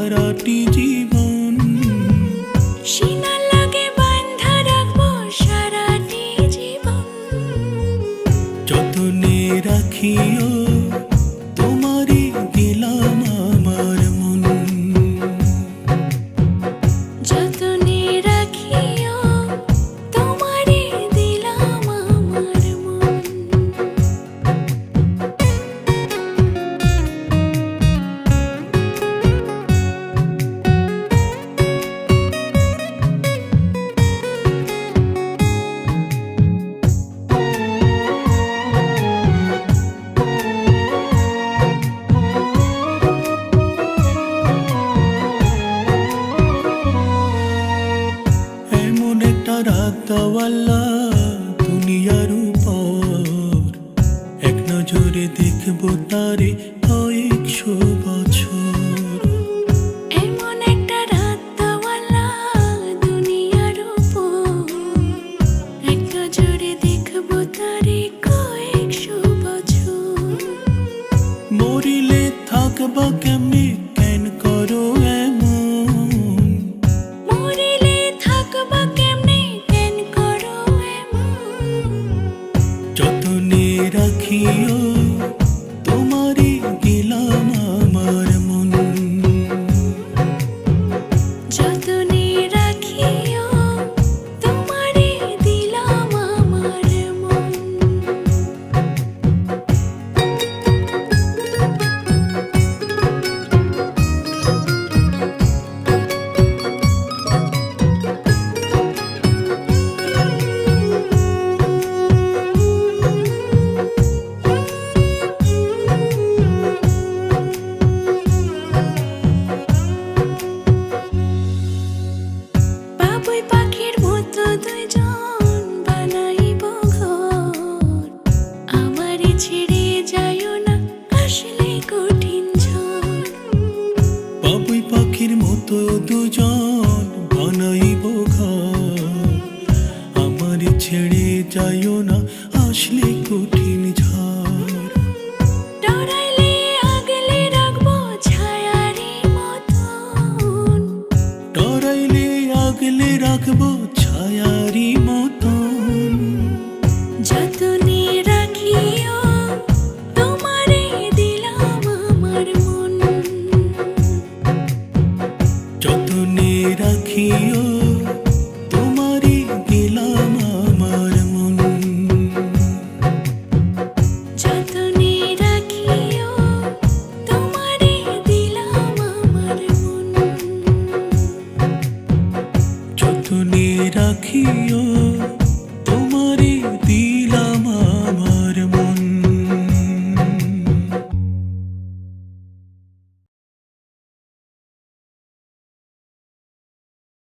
সারাটি জীবন। সিনা লাগে বাঁধা রাখবো সারাটি জীবন। যতনে রাখিও তোমারই দিলাম আমার মন। যতনে রাখিও তোমারই দিলাম আমার মন। এমন একটা রাত দাওয়াল্লা দুনিয়ার উপর, এক নজরে দেখবো তারে কয়েকশো বছর। এমন একটা রাত দাওয়ালা দুনিয়ার উপর, এক নজরে দেখবো তারে কয়েকশো বছর। মরিলে থাকবা কেমনে কেন করো এমন। মরিলে থাকবা কেমনে কেন করো এমন। যতনে রাখিও তোমারই দিলাম আমার মন। যতনে রাখিও তোমারই দিলাম আমার মন। বাবুই পাখির মতো দুইজন বানাইব ঘর। আমারে ছেড়ে যাইও না আসলে কঠিন ঝড়। বাবুই পাখির মতো দুজন বানাইব ঘর। আমার ছেড়ে যাইও না আসলে কঠিন ঝড়। ডরাইলে আগলে রাখবো ছায়ারি মতন। ডরাইলে আগলে রাখবো